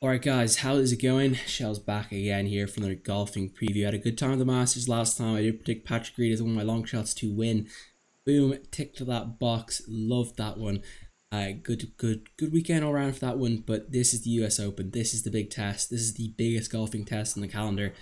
Alright guys, how is it going? Shell's back again here for another golfing preview. I had a good time at the Masters last time. I did predict Patrick Reed as one of my long shots to win. Boom, ticked that box. Loved that one. Good weekend all around for that one. But this is the US Open. This is the big test. This is the biggest golfing test on the calendar.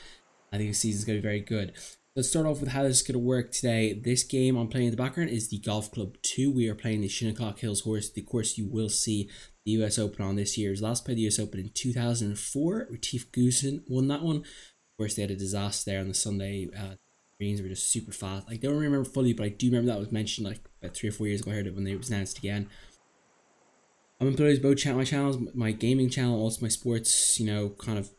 I think the season's going to be very good. Let's start off with how this is going to work today. This game I'm playing in the background is the Golf Club 2. We are playing the Shinnecock Hills course, the course you will see the US Open on this year. Last played the US Open in 2004. Retief Goosen won that one. Of course, they had a disaster there on the Sunday. Greens were just super fast. I don't remember fully, but I do remember that was mentioned like about 3 or 4 years ago. I heard it when it was announced again. I'm employed both my channels, my gaming channel, also my sports, kind of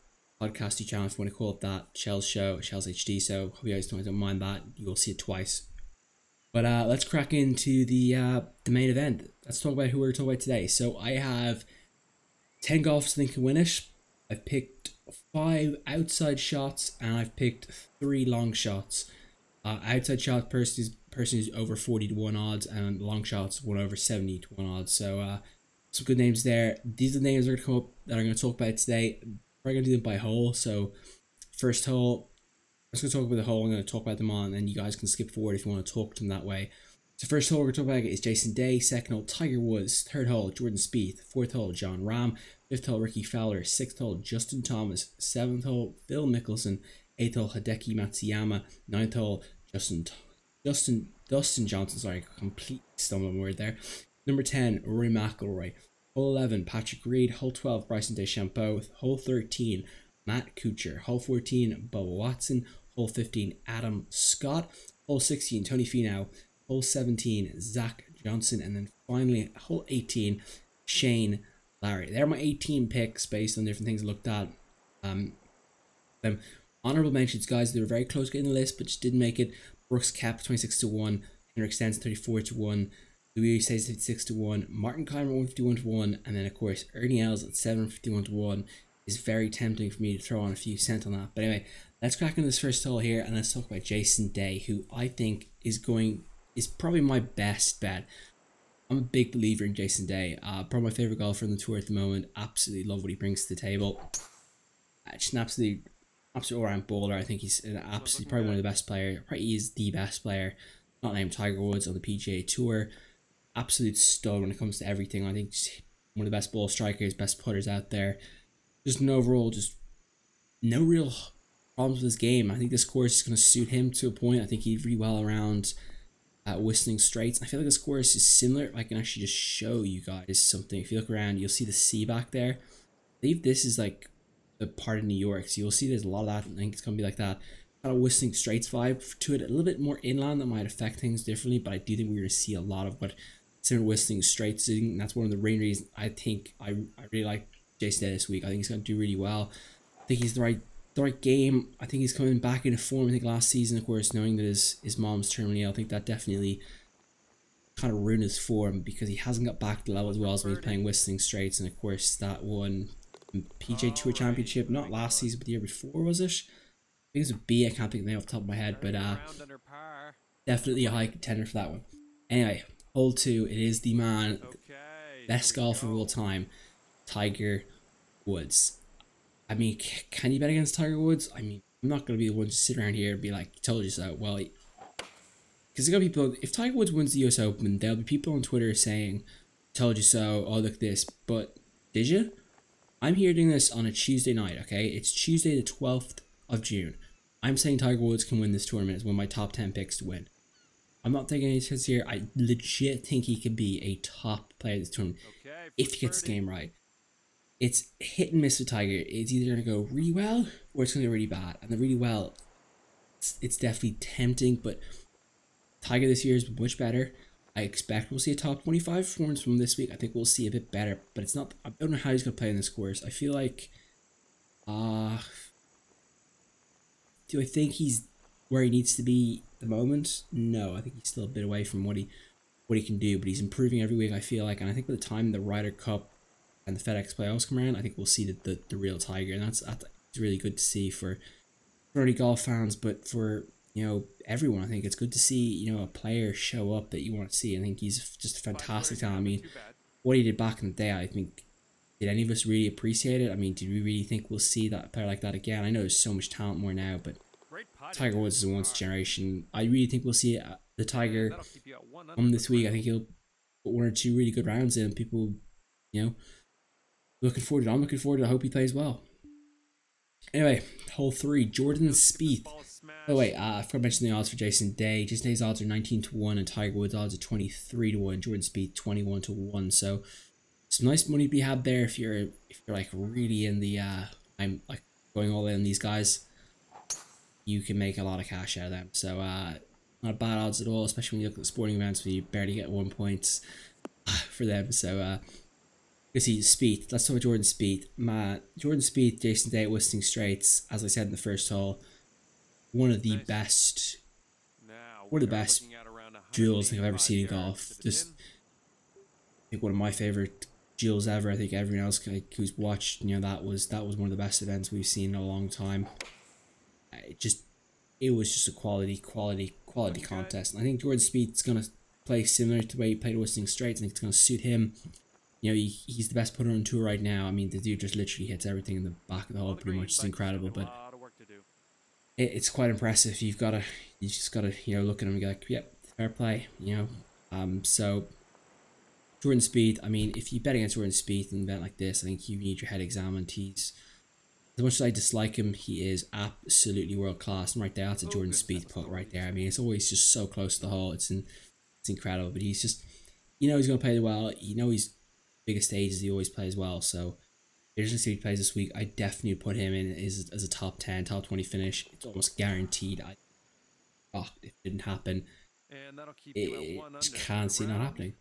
podcasty channel, if you want to call it that. Shell's show, Shell's HD. So hope you guys don't mind that. You will see it twice. But let's crack into the main event. Let's talk about who we're talking about today. So I have 10 golfers I think can win it. I've picked 5 outside shots and I've picked 3 long shots. Outside shot person is over 40 to 1 odds, and long shots 1 over 70 to 1 odds. So some good names there. These are the names that are going to come up that I'm going to talk about today. We're going to do them by hole. So first hole, I'm just going to talk about the hole. I'm going to talk about them on, and then you guys can skip forward if you want to talk to them that way. So first hole we're going to talk about is Jason Day. Second hole, Tiger Woods. Third hole, Jordan Spieth. Fourth hole, John Rahm. Fifth hole, Ricky Fowler. Sixth hole, Justin Thomas. Seventh hole, Phil Mickelson. Eighth hole, Hideki Matsuyama. Ninth hole, Dustin Johnson. Sorry, complete stumbling word there. Number 10, Rory McIlroy. Hole 11, Patrick Reed. Hole 12, Bryson DeChambeau. Hole 13, Matt Kuchar. Hole 14, Bubba Watson. Hole 15, Adam Scott. Hole 16, Tony Finau. Hole 17, Zach Johnson. And then finally, hole 18, Shane Lowry. They're my 18 picks based on different things I looked at. Honorable mentions, guys. They were very close getting the list, but just didn't make it. Brooks Koepka 26 to 1. Henrik Stenson 34 to 1. Louis Oosthuizen 56 to 1. Martin Keimer 151 to 1. And then, of course, Ernie Els at 751 to 1 is very tempting for me to throw on a few cents on that. But anyway, let's crack into this first hole here and let's talk about Jason Day, who I think is probably my best bet. I'm a big believer in Jason Day. Probably my favorite golfer on the tour at the moment. Absolutely love what he brings to the table. Just an absolute all-round baller. I think he's probably one of the best players. Probably is the best player, not named Tiger Woods, on the PGA Tour. Absolute stud when it comes to everything. I think just one of the best ball strikers, best putters out there. Just an overall, just no real problems with his game. I think this course is going to suit him to a point. I think he'd really well around Whistling Straits. I feel like this course is similar. I can actually just show you guys something. If you look around, you'll see the sea back there. I believe this is like the part of New York, so you'll see there's a lot of that. I think it's gonna be like that kind of Whistling Straits vibe to it, a little bit more inland that might affect things differently, but I do think we're gonna see a lot of what similar Whistling Straits is, and that's one of the main reasons I think I really like Jason Day this week. I think he's gonna do really well. I think he's the right game. I think he's coming back into form. I think last season, of course, knowing that his mom's terminally ill, I think that definitely kind of ruined his form because he hasn't got back to the level as well as when he's playing Whistling Straits. And of course that one PGA Tour Championship, not last season but the year before, was it? I think it was a B. I can't think of the name off the top of my head, but definitely a high contender for that one. Anyway, hole 2, it is the man, best golfer of all time, Tiger Woods. I mean, can you bet against Tiger Woods? I mean, I'm not going to be the one to sit around here and be like, told you so. Well, because there's going to be people, if Tiger Woods wins the US Open, there'll be people on Twitter saying, told you so, oh, look at this. But did you? I'm here doing this on a Tuesday night, okay? It's Tuesday the 12th of June. I'm saying Tiger Woods can win this tournament. It's one of my top 10 picks to win. I'm not taking any chances here. I legit think he could be a top player of this tournament if he gets the game right. It's hit and miss with Tiger. It's either going to go really well or it's going to go really bad. And the really well, it's definitely tempting, but Tiger this year is much better. I expect we'll see a top 25 performance from this week. I think we'll see a bit better, but it's not. I don't know how he's going to play in this course. I feel like, do I think he's where he needs to be at the moment? No, I think he's still a bit away from what he can do, but he's improving every week, I feel like. And I think by the time the Ryder Cup and the FedEx playoffs come around, I think we'll see the real Tiger, and that's really good to see for only golf fans, but for everyone. I think it's good to see a player show up that you want to see. I think he's just a fantastic talent. I mean, what he did back in the day, I think did any of us really appreciate it? I mean, did we really think we'll see that player like that again? I know there's so much talent more now, but Tiger Woods is a once in a generation. I really think we'll see the Tiger come this week. I think he'll put 1 or 2 really good rounds in. People, you know, looking forward to it. I'm looking forward to it. I hope he plays well. Anyway, hole 3, Jordan Spieth. Oh wait, I forgot to mention the odds for Jason Day. Jason Day's odds are 19-1 and Tiger Woods' odds are 23-1. Jordan Spieth 21-1. So some nice money to be had there if you're like really in the I'm like going all in on these guys. You can make a lot of cash out of them. So not bad odds at all, especially when you look at the sporting events where you barely get 1 point for them. So you see Spieth. Let's talk about Jordan Spieth. Jordan Spieth, Jason Day at Whistling Straits, as I said in the first hole, one of the best duels I think I've ever seen in golf. Just I think one of my favorite duels ever. I think everyone else who's watched, you know, that was one of the best events we've seen in a long time. It was just a quality contest. And I think Jordan Spieth's gonna play similar to the way he played Whistling Straits. I think it's gonna suit him. You know, he's the best putter on tour right now. I mean, the dude just literally hits everything in the back of the hole pretty much. It's incredible, but it's quite impressive. You just gotta, you know, look at him and be like, yep, fair play, you know. So Jordan Spieth, I mean, if you bet against Jordan Spieth in an event like this, I think you need your head examined. He's, as much as I dislike him, he is absolutely world class. And right there, that's a Jordan Spieth putt right there. I mean, it's always just so close to the hole. It's incredible. But he's just, you know, he's gonna play well. You know, he's biggest stages he always plays well. So if he plays this week, I definitely put him in as a top 10, top 20 finish. It's almost guaranteed. If it didn't happen, and that'll keep you at just can't see it not happening.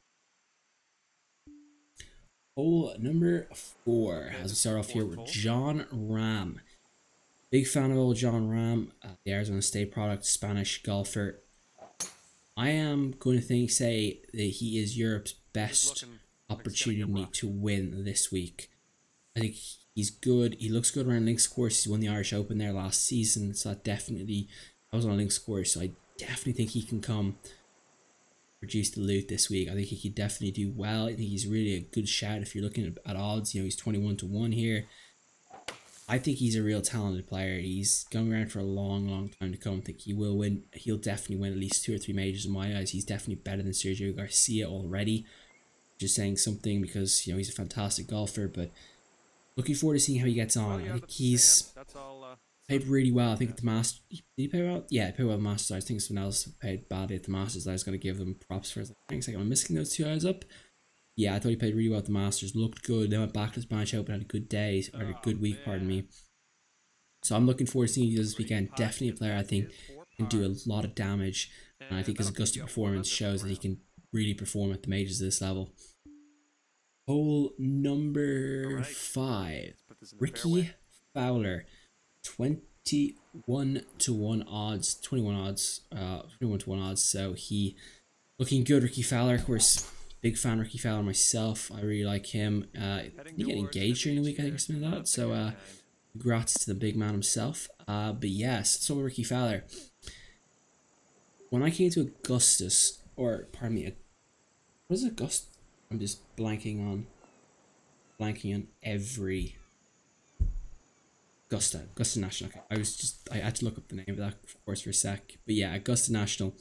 Hole number 4, as we start off here with John Ram. Big fan of old John Ram, the Arizona State product, Spanish golfer. I am going to say that he is Europe's best opportunity to win this week. I think he's good. He looks good around links course. He won the Irish Open there last season, so I was on a links course, so I definitely think he can come produce the loot this week. I think he could definitely do well. I think he's really a good shout if you're looking at odds. You know, he's 21-1 here. I think he's a real talented player. He's going around for a long time to come. I think he will win. He'll definitely win at least 2 or 3 majors in my eyes. He's definitely better than Sergio Garcia already. Just saying something because, you know, he's a fantastic golfer, but looking forward to seeing how he gets on. I think he's played really well. I think at the Masters, did he play well? Yeah, he played well at the Masters. I think someone else played badly at the Masters. I was going to give them props for. Thanks, like, I'm missing those 2 eyes up. Yeah, I thought he played really well at the Masters. Looked good. Then went back to the Spanish Open, had a good day, or a good week, pardon me. So I'm looking forward to seeing you this weekend. Definitely a player I think can do a lot of damage. And I think his Augusta performance shows that he can really perform at the majors at this level. Hole number 5, Ricky Fowler, 21-1 odds, 21-1 odds. So he looking good. Ricky Fowler, of course, big fan of Ricky Fowler myself. I really like him. He get engaged during the week, I think, or something like that. So congrats to the big man himself. But yes, so Ricky Fowler. When I came to Augustus, or pardon me, what is Augusta? I'm just blanking on every Augusta National. Okay, I had to look up the name of that course for a sec. But yeah, Augusta National.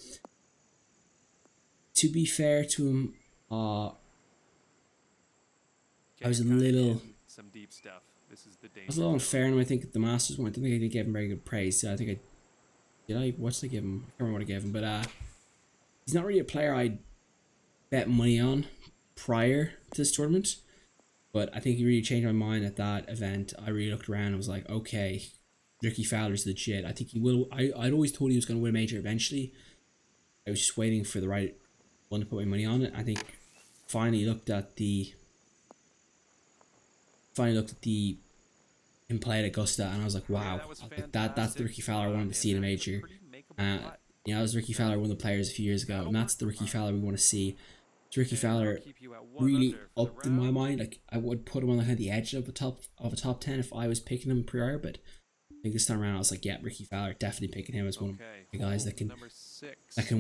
To be fair to him, I was a little unfair on him. I think at the Masters one, I don't think I did give him very good praise. So I think what did I give him? I can't remember what I gave him, but he's not really a player I'd bet money on prior to this tournament, but I think he really changed my mind at that event. I really looked around and was like, okay, Ricky Fowler's legit. I think he will. I'd always thought he was going to win a major eventually. I was just waiting for the right one to put my money on it. I think finally looked at the him play at Augusta, and I was like, wow, that's the Ricky Fowler I wanted to see in a major. You know, that was Ricky Fowler, one of the players a few years ago, and that's the Ricky Fowler we want to see. So Ricky Fowler really upped in my mind. Like, I would put him on the edge of a top 10 if I was picking him prior, but I think this time around I was like, yeah, Ricky Fowler, definitely picking him as one of the guys that can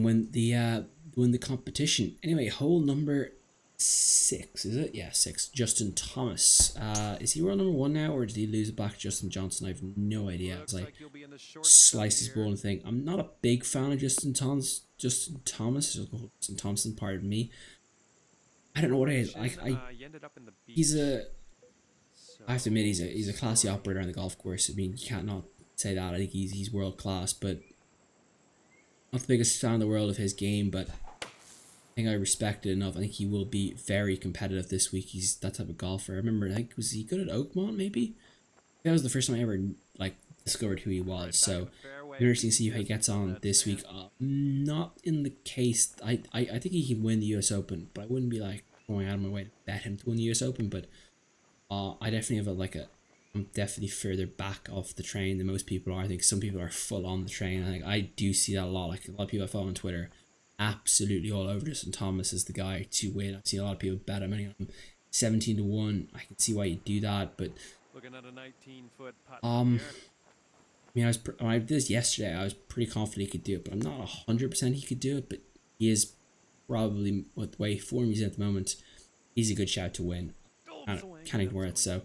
win the competition. Anyway, hole number 6, is it? Yeah, 6. Justin Thomas. Is he world number 1 now, or did he lose it back to Justin Johnson? I have no idea. As I slice his ball and think, I'm not a big fan of Justin Thomas. Justin Thompson, pardon me. I don't know what it is. He's a. I have to admit, he's a classy operator on the golf course. I mean, you can't not say that. I think he's world class, but not the biggest fan in the world of his game, but I think I respect it enough. I think he will be very competitive this week. He's that type of golfer. I remember, I think, was he good at Oakmont, maybe? That was the first time I ever, like, discovered who he was. So, interesting to see how he gets on this week. Not in the case, I think he can win the US Open, but I wouldn't be, like, going out of my way to bet him to win the US Open, but I definitely have I'm definitely further back off the train than most people are. I think some people are full on the train. I think I do see that a lot. Like, a lot of people I follow on Twitter, absolutely all over Justin Thomas is the guy to win. I've seen a lot of people bet him 17 to 1. I can see why you do that, but looking at a 19-foot putt. I mean, when I did this yesterday, I was pretty confident he could do it, but I'm not 100% he could do it. But he is probably, with the way form he's in at the moment, he's a good shout to win. Can't ignore it, so I'm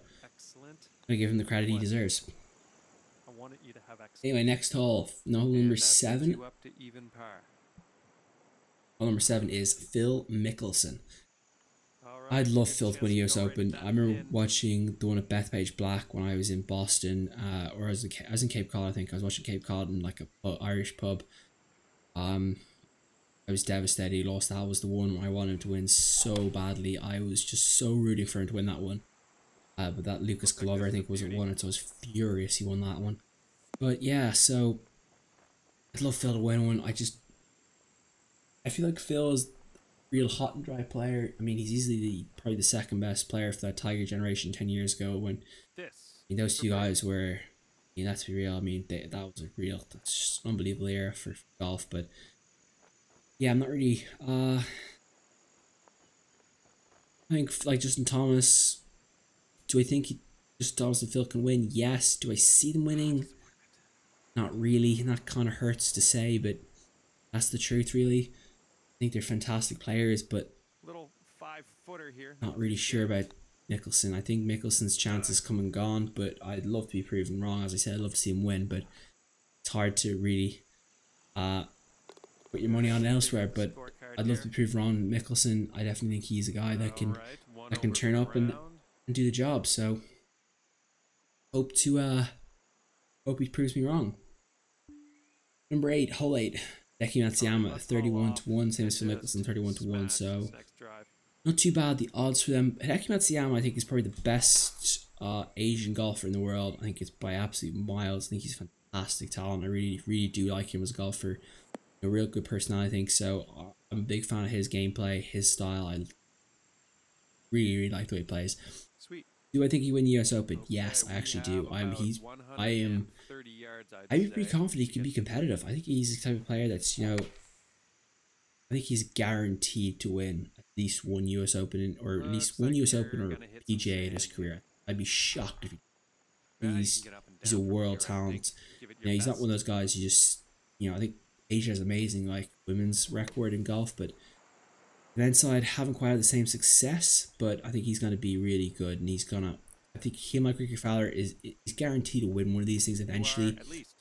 gonna give him the credit he deserves. Anyway, next hole, hole number 7. Hole number 7 is Phil Mickelson. I'd love Phil to win the US Open. I remember watching the one at Bethpage Black when I was in Boston, or I was in Cape Cod. I think I was watching Cape Cod in like a Irish pub. I was devastated he lost. That was the one I wanted him to win so badly. I was just so rooting for him to win that one. But that Lucas Glover, I think, was it won, so I was furious he won that one. But yeah, so I'd love Phil to win one. I feel like Phil is a real hot and dry player. I mean, he's easily probably the second best player for that Tiger generation 10 years ago when those two guys were, let's be real, I mean, that's just an unbelievable era for golf. But yeah, I'm not really, I think, like, Justin Thomas, do I think Justin Thomas and Phil can win? Yes. Do I see them winning? Not really, and that kind of hurts to say, but that's the truth, really. I think they're fantastic players, but not really sure about Mickelson. I think Mickelson's chances come and gone, but I'd love to be proven wrong. As I said, I'd love to see him win, but it's hard to really put your money on elsewhere. But I'd love to be proven wrong. Mickelson, I definitely think he's a guy that can turn up and do the job. So hope he proves me wrong. Number 8, hole 8. Hideki Matsuyama, 31 to 1, same as Phil Mickelson, 31 to 1, so not too bad the odds for them. Hideki Matsuyama, I think, is probably the best Asian golfer in the world. I think it's by absolute miles. I think he's a fantastic talent. I really, really do like him as a golfer. A real good personality, I think, so I'm a big fan of his gameplay, his style. I really, really like the way he plays. Do I think he win the US Open? Yes, I actually do. I'm pretty confident he can be competitive. I think he's the type of player that's, I think he's guaranteed to win at least one US Open, or at least one US Open or PGA in his career. I'd be shocked if he's a world talent. He's not one of those guys you just, I think Asia is amazing, like women's record in golf, but men's side haven't quite had the same success, but I think he's going to be really good, and I think him, like Ricky Fowler, is guaranteed to win one of these things eventually.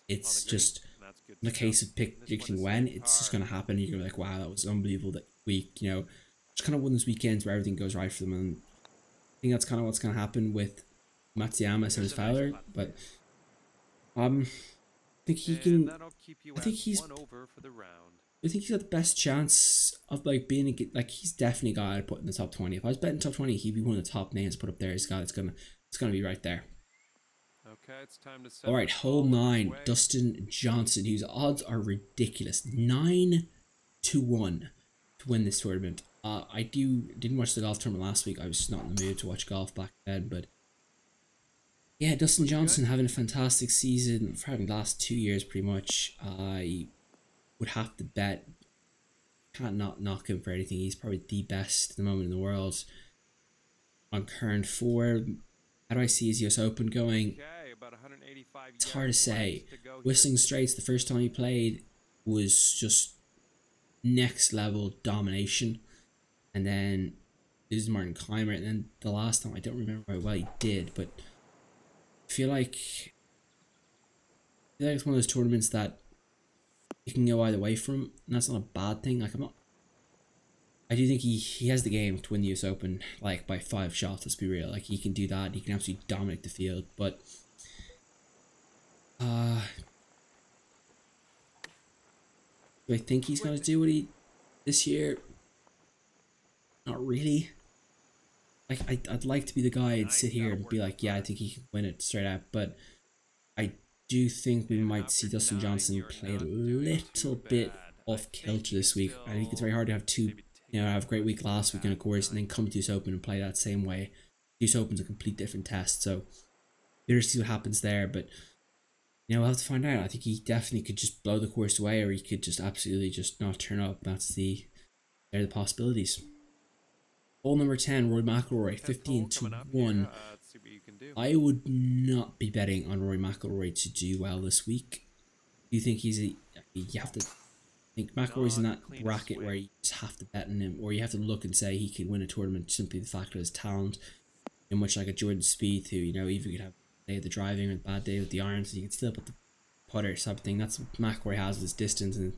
It's just in the case of predicting when, it's just going to happen. You're going to be like, wow, that was unbelievable that week, just kind of one of those weekends where everything goes right for them, and I think that's kind of what's going to happen with Matsuyama and his Fowler. But I think he can. I think he's got the best chance of being he's definitely a guy I'd put in the top 20. If I was betting top 20, he'd be one of the top names put up there. He's a guy that's gonna be right there. Okay, it's time to set. All right, hole 9, Dustin Johnson, whose odds are ridiculous, 9 to 1 to win this tournament. I didn't watch the golf tournament last week. I was just not in the mood to watch golf back then, but yeah, Dustin Johnson having a fantastic season for having the last 2 years pretty much. I would have to bet, can't not knock him for anything. He's probably the best at the moment in the world on current form. How do I see his US Open going? It's hard to say. Whistling Straits, the first time he played, was just next level domination, and then loses Martin Keimer, and then the last time I don't remember how well he did, but I feel like it's one of those tournaments that you can go either way from, and that's not a bad thing. Like I do think he has the game to win the US Open, like by 5 shots. Let's be real. Like he can do that. He can absolutely dominate the field. But do I think he's gonna do what he this year? Not really. Like I'd like to be the guy and sit here and be like, yeah, I think he can win it straight out. But I do think we might see Dustin Johnson play a little bit off kilter this week. I think it's very hard to have two. Have a great week last week, and of course, and then come to US Open and play that same way. US Open's a complete different test, so we'll see what happens there. But we'll have to find out. I think he definitely could just blow the course away, or he could just absolutely just not turn up. They're the possibilities. Hole number 10, Rory McIlroy, 15-1. I would not be betting on Rory McIlroy to do well this week. Do you think you have to? I think McIlroy's in that bracket where you just have to bet on him, or you have to look and say he can win a tournament simply the fact of his talent. And much like a Jordan Spieth, who even could have a day of the driving or a bad day with the irons, you can still put the putter something. That's what McIlroy has with his distance, and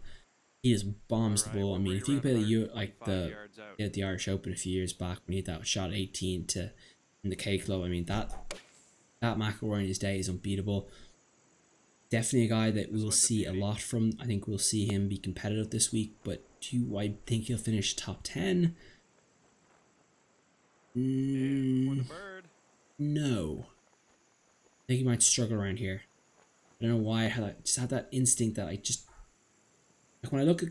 he just bombs the ball. I mean, if you play the Irish Open a few years back when he had that shot 18 in the K Club, I mean that McIlroy in his day is unbeatable. Definitely a guy that we will see a lot from. I think we'll see him be competitive this week, but do I think he'll finish top 10? No. I think he might struggle around here. I don't know why. I just had that instinct that like when I look at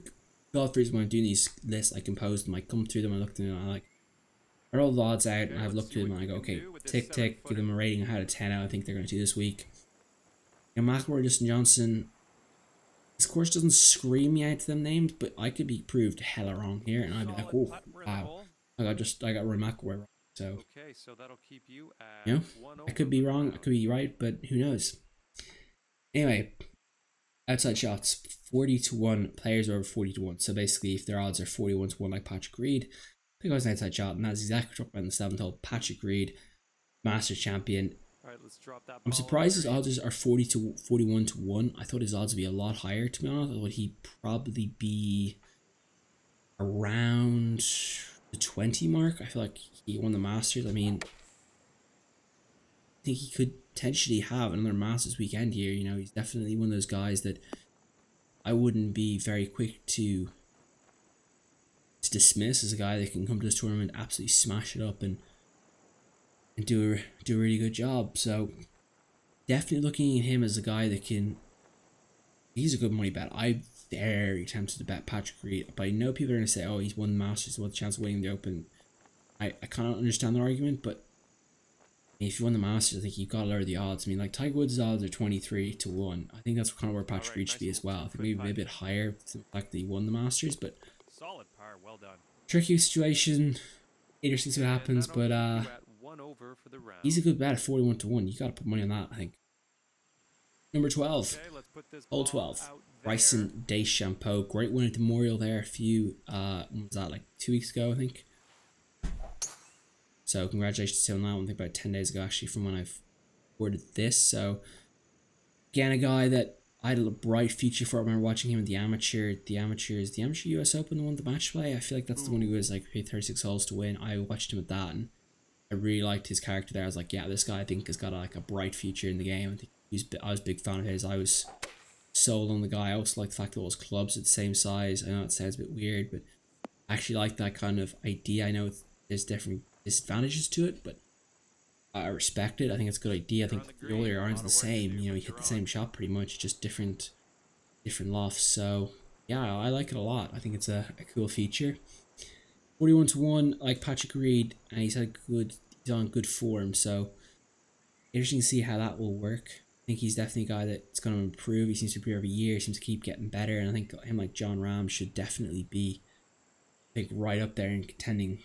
golfers when I'm doing these lists, I compose them, I come through them, I look at them, and I roll the odds out, and I've looked through them, and I go, okay, tick, tick, give them a rating out of 10 out I think they're going to do this week. McIlroy, Justin Johnson, this course doesn't scream me out to them names, but I could be proved hella wrong here, and I'd be like, oh, wow, I got Rory McIlroy wrong. So, that'll keep you at I could be wrong, I could be right, but who knows? Anyway, outside shots, 40-1, players are over 40-1. So basically, if their odds are 41-1, like Patrick Reed, I think I was an outside shot, and that's exactly what on the 7th hole. Patrick Reed, Masters champion. Alright, let's drop that. I'm surprised his odds are 41-1. I thought his odds would be a lot higher, to be honest. I thought he'd probably be around the 20 mark. I feel like he won the Masters. I mean, I think he could potentially have another Masters weekend here. He's definitely one of those guys that I wouldn't be very quick to dismiss as a guy that can come to this tournament, absolutely smash it up, and do a really good job. So definitely looking at him as a guy that he's a good money bet. I'm very tempted to bet Patrick Reed, but I know people are going to say, oh, he's won the Masters, what's the chance of winning the Open? I kind of understand the argument, but if you won the Masters, I think you've got to lower the odds. I mean, like Tiger Woods' odds are 23-1. I think that's kind of where Patrick Reed should be as well. I think maybe a bit higher for the fact that he won the Masters, but solid par, well done. Tricky situation. Interesting to see what happens, but he's a good bet at 41-1. You got to put money on that, I think. Number 12, hole 12. Bryson DeChambeau, great win at the Memorial there. A few, when was that, like 2 weeks ago, I think. So congratulations to him on that one. I think about 10 days ago actually from when I've recorded this. So again, a guy that I had a bright future for. I remember watching him at the amateur. The amateur US Open, the one the match play. I feel like that's the one who was like 36 holes to win. I watched him at that, and I really liked his character there. I was like, yeah, this guy I think has got like a bright future in the game. I think I was a big fan of his. I was sold on the guy. I also like the fact that all his clubs are the same size. I know it sounds a bit weird, but I actually like that kind of idea. I know there's different disadvantages to it, but I respect it. I think it's a good idea. I think all your irons are the same. You hit the same shot pretty much, just different lofts. So yeah, I like it a lot. I think it's a cool feature. 41-1, like Patrick Reed, and he's on good form. So interesting to see how that will work. I think he's definitely a guy that's going to improve. He seems to improve every year. He seems to keep getting better, and I think him like John Ram should definitely be right up there and contending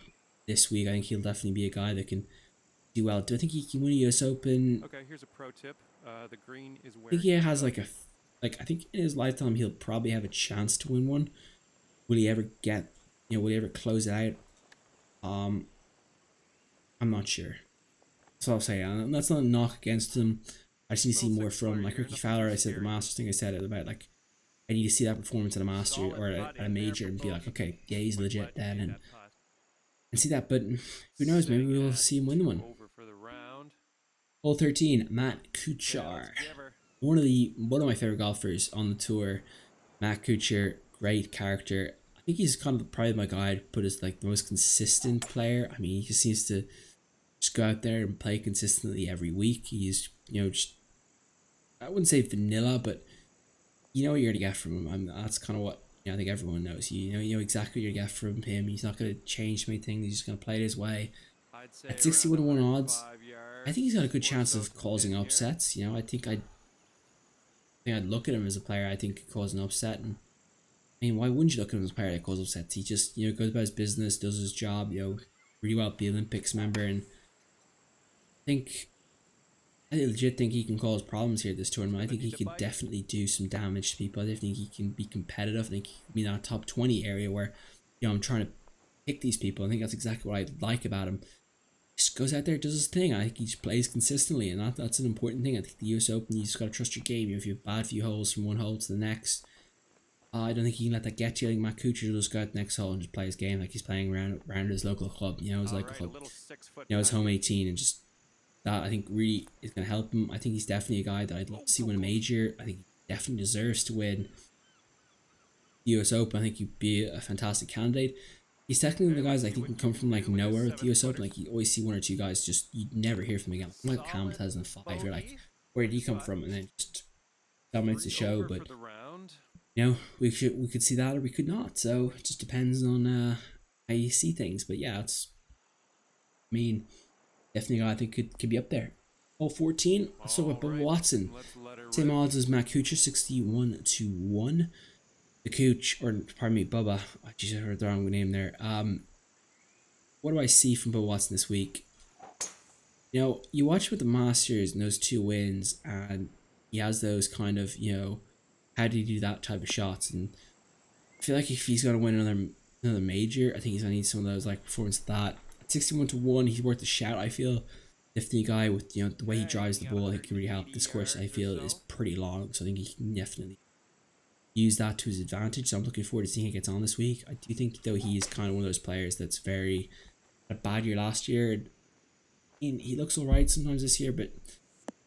this week. I think he'll definitely be a guy that can do well. Do I think he can win a US Open? Okay, here's a pro tip. The green is where I think he has I think in his lifetime he'll probably have a chance to win one. Will he ever get, will he ever close it out? I'm not sure. So I'll say, and that's not a knock against him. I just need to see more from like Ricky Fowler. I said the Masters thing. I said it about like I need to see that performance at a master or at a major and be like, okay, yeah, he's legit then, and see that. But who knows? Maybe we'll see him win one. Hole 13, Matt Kuchar, one of my favorite golfers on the tour. Matt Kuchar, great character. I think he's kind of probably my guy I'd put as like the most consistent player. I mean, he just seems to just go out there and play consistently every week. He's, you know, just, I wouldn't say vanilla, but you know what you're gonna get from him. That's kind of what, you know, I think everyone knows. You know exactly what you're gonna get from him. He's not gonna change many things. He's just gonna play it his way. At 61 to 1 odds, I think he's got a good chance of causing upsets. You know, I think I'd look at him as a player I think could cause an upset. And I mean, why wouldn't you look at him as a player that causes upsets? He just, you know, goes about his business, does his job, you know, really well at the Olympics member, and I legit think he can cause problems here at this tournament. I think he could definitely do some damage to people. I think he can be competitive. I think he can be in that top 20 area where, you know, I'm trying to pick these people. I think that's exactly what I like about him. He just goes out there, does his thing. I think he just plays consistently, and that's an important thing. I think the US Open, you just got to trust your game. You know, if you have bad few holes from one hole to the next, I don't think you can let that get you. I think Matt Kuchar will just go out the next hole and just play his game like he's playing around his local club. You know, his local club. You know, his home 18, and just that I think really is going to help him. I think he's definitely a guy that I'd love to see win a major. I think he definitely deserves to win the US Open. I think he'd be a fantastic candidate. He's technically one of the guys I think can come from like nowhere with the US Open. Like you always see one or two guys just you never hear from again. Like Cam 2005, you're like, where did he come from? And then just dominates the show. But you know, we could see that or we could not. So it just depends on how you see things. But yeah, I mean, definitely a guy I think could be up there. Hole 14, let's talk about Bubba Watson. Same odds as Matt Kuchar, 61 to 1. The Cooch, or pardon me, Bubba. I just heard the wrong name there. What do I see from Bubba Watson this week? You know, you watch with the Masters and those 2 wins, and he has those kind of, you know, how do you do that type of shots? And I feel like if he's going to win another major, I think he's going to need some of those like performance of that. At 61 to 1, he's worth a shout. I feel definitely a guy with, you know, the way he drives the ball, I think can really help. This course I feel is pretty long, so I think he can definitely use that to his advantage. So I'm looking forward to seeing he gets on this week. I do think though he is kind of one of those players that's very a bad year last year. He looks alright sometimes this year, but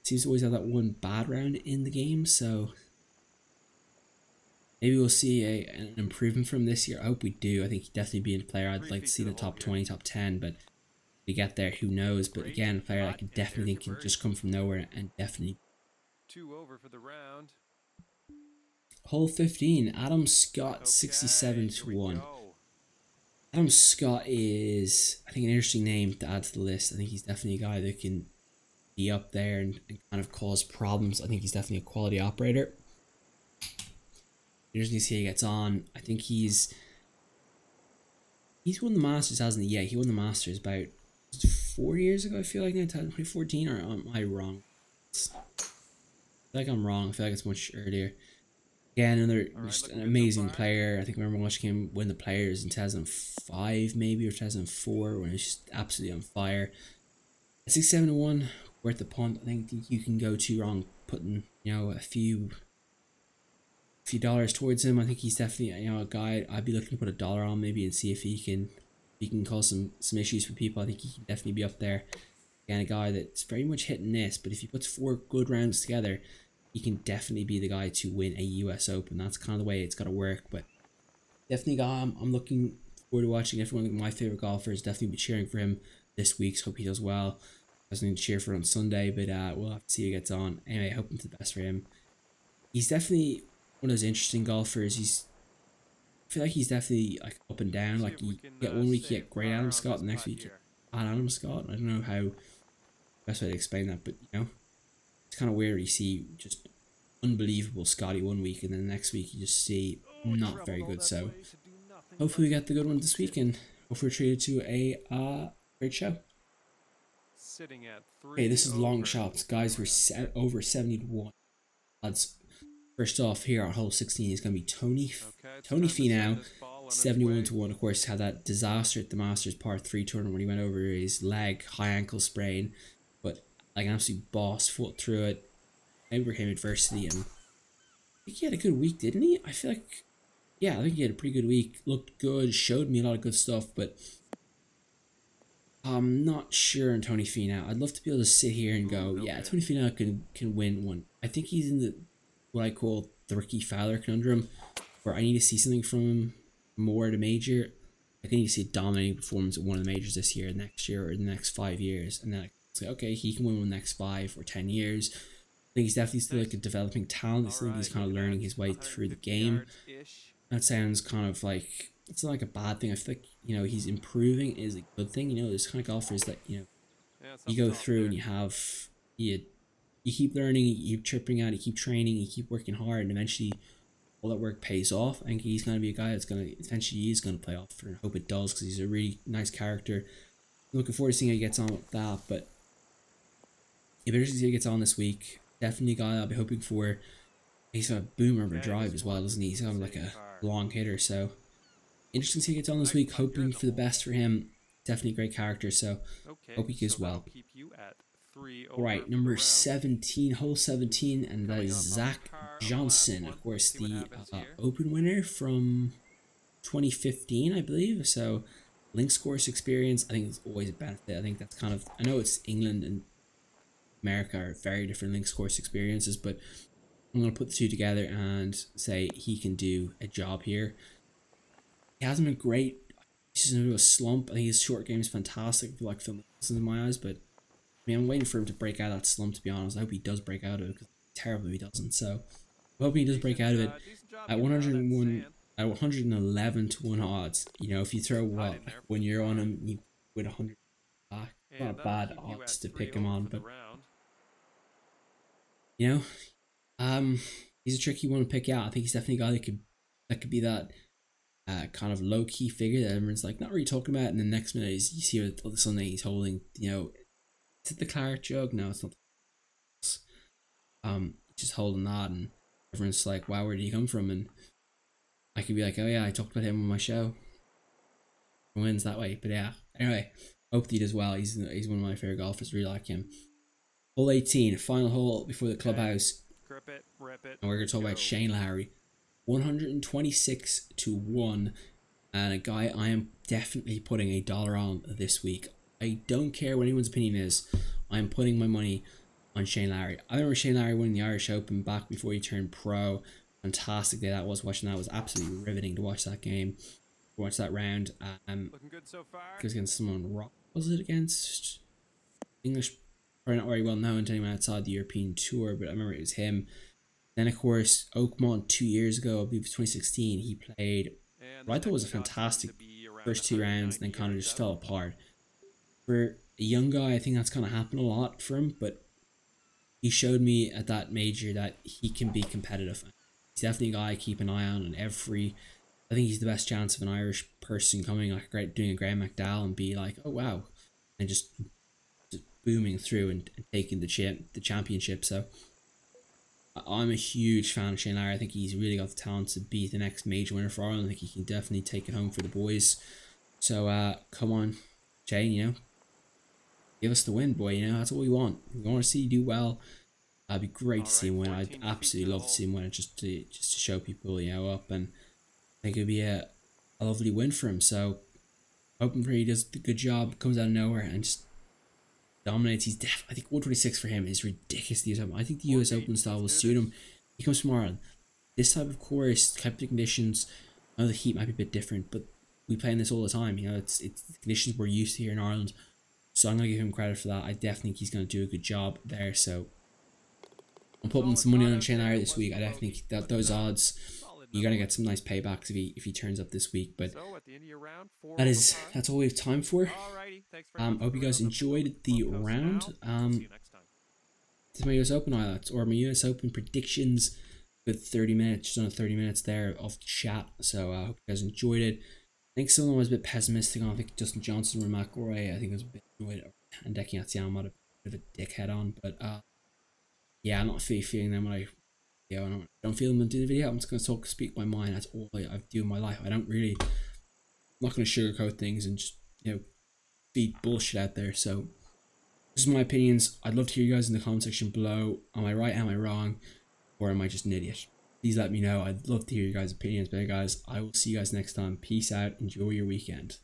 seems to always have that one bad round in the game. So maybe we'll see an improvement from this year. I hope we do. I think he'd definitely be a player I'd like to see in the top 20, top 10, but to get there, who knows? But again, a player I could definitely think can just come from nowhere and definitely. 2 over for the round. Hole 15, Adam Scott, 67 to 1. Adam Scott is, I think, an interesting name to add to the list. I think he's definitely a guy that can be up there and kind of cause problems. I think he's definitely a quality operator. Interesting to see how he gets on. I think he's won the Masters, hasn't he? Yeah, he won the Masters about 4 years ago, I feel like now, 2014, or am I wrong? I feel like I'm wrong. I feel like it's much earlier. Again, another just an amazing player. I think I remember watching him win the Players in 2005, maybe, or 2004, when he was just absolutely on fire. 67 to 1, worth the punt. I think you can go too wrong putting, you know, a few dollars towards him. I think he's definitely, you know, a guy I'd be looking to put $1 on maybe and see if he can cause some issues for people. I think he can definitely be up there. Again, a guy that's very much hit and miss, but if he puts 4 good rounds together, he can definitely be the guy to win a US Open. That's kind of the way it's got to work. But definitely a guy I'm looking forward to watching. Everyone of my favorite golfers definitely be cheering for him this week. So hope he does well. I was going to cheer for him on Sunday, but we'll have to see who gets on. Anyway, hoping for the best for him. He's definitely one of those interesting golfers. I feel like he's definitely like up and down. Like you get one week you get great Adam Scott, the next week you get bad Adam Scott. I don't know how best way to explain that, but you know, it's kind of weird. You see just unbelievable Scotty one week, and then the next week you just see not very good. So hopefully we get the good one this week, and hopefully we're treated to a great show. Okay, this is long shots, guys. We're over 70 to 1 odds. First off, here on hole 16 is going to be Tony Finau, 71 to 1. Of course, had that disaster at the Masters Part 3 tournament when he went over his leg, high ankle sprain, but like an absolute boss, fought through it, overcame adversity, and I think he had a good week, didn't he? I feel like, yeah, I think he had a pretty good week. Looked good, showed me a lot of good stuff, but I'm not sure on Tony Finau. I'd love to be able to sit here and go, yeah, Tony Finau can win one. I think he's in the what I call the Ricky Fowler conundrum, where I need to see something from him more at a major. I need to see a dominating performance at one of the majors this year, next year, or the next 5 years, and then I can say, okay, he can win one the next 5 or 10 years. I think he's definitely still like a developing talent. I think he's kind of learning his way through the game. That sounds kind of like, it's not like a bad thing. I feel like, you know, he's improving is a good thing. You know, there's kind of golfers that, you know, you go through and you have, you keep learning, you keep tripping out, you keep training, you keep working hard, and eventually all that work pays off. I think he's going to be a guy that's going to, eventually he is going to play off, and I hope it does, because he's a really nice character. Looking forward to seeing how he gets on with that, but if he gets on this week, definitely a guy I'll be hoping for. He's got a boomer of a drive as well, doesn't he? He's kind of like a long hitter, so interesting to see he gets on this week. Hoping for the best for him. Definitely a great character, so hope he goes well. Right, number 17, hole 17, and that is Zach Johnson, of course, the Open winner from 2015, I believe. So links course experience, I think it's always a benefit. I think that's kind of, I know it's England and America are very different links course experiences, but I'm going to put the two together and say he can do a job here. He hasn't been great. He's just into a slump. I think his short game is fantastic. I feel like Phil Mickelson in my eyes, but I mean, I'm waiting for him to break out of that slump, to be honest. I hope he does break out of it, because it's terrible if he doesn't. So I'm hoping he does break out of it. At 101, at 111 to 1 odds, you know, if you throw what, like, when you're on him, you win 100 back. Not bad odds to pick him on, but you know, he's a tricky one to pick out. I think he's definitely a guy that could be that kind of low key figure that everyone's like not really talking about, and the next minute you see all the Sunday he's holding, you know, is it the claret jug? No, it's not. Just holding that, and everyone's like, wow, where did he come from? And I could be like, oh yeah, I talked about him on my show. He wins that way. But yeah, anyway, hope he does well. He's one of my favorite golfers. Really like him. Hole 18, final hole before the clubhouse. Rip it, And we're going to talk about Shane Lowry. 126 to 1. And a guy I am definitely putting $1 on this week. I don't care what anyone's opinion is. I'm putting my money on Shane Lowry. I remember Shane Lowry winning the Irish Open back before he turned pro. Fantastic day that was. Watching that was absolutely riveting to watch that game. Watch that round. Looking good so far. It was against someone. Was it against English? Probably not very well known to anyone outside the European tour, but I remember it was him. Then of course Oakmont 2 years ago, I believe it was 2016. He played what I thought was a fantastic first 2 rounds, and then kind of just fell apart. For a young guy, I think that's kind of happened a lot for him, but he showed me at that major that he can be competitive. He's definitely a guy I keep an eye on every. I think he's the best chance of an Irish person coming, like doing a Graham McDowell and be like, oh wow, and just booming through and taking the championship. So I'm a huge fan of Shane Lowry. I think he's really got the talent to be the next major winner for Ireland. I think he can definitely take it home for the boys. So come on, Shane, you know, give us the win, boy. You know, that's what we want. We want to see you do well. It'd be great to see him win. I'd absolutely love to see him win, just to show people, you know, up, and I think it'd be a lovely win for him. So hoping for he does a good job, comes out of nowhere and just dominates. He's I think 126 for him is ridiculous. I think the US Open style will suit him. He comes from Ireland. This type of course, type of conditions, I know the heat might be a bit different, but we play in this all the time. You know, it's the conditions we're used to here in Ireland. So I'm gonna give him credit for that. I definitely think he's gonna do a good job there. So I'm putting some money on Shane Lowry this week. I definitely think that those odds, you're gonna get some nice paybacks if he turns up this week. But that's all we have time for. I hope you guys enjoyed the round. This is my US Open highlights, or my US Open predictions with 30 minutes, just under 30 minutes there of chat. So I hope you guys enjoyed it. I think someone was a bit pessimistic on, I think Justin Johnson or McIlroy. I think it was a bit annoyed, and Decking at Siam had a bit of a dickhead on, but yeah, I'm not feeling them when I don't feel them do the video. I'm just gonna speak my mind. That's all I do in my life. I don't really not going to sugarcoat things and just, feed bullshit out there. So this is my opinions. I'd love to hear you guys in the comment section below. Am I right? Am I wrong? Or am I just an idiot? Please let me know. I'd love to hear you guys' opinions. But guys, I will see you guys next time. Peace out. Enjoy your weekend.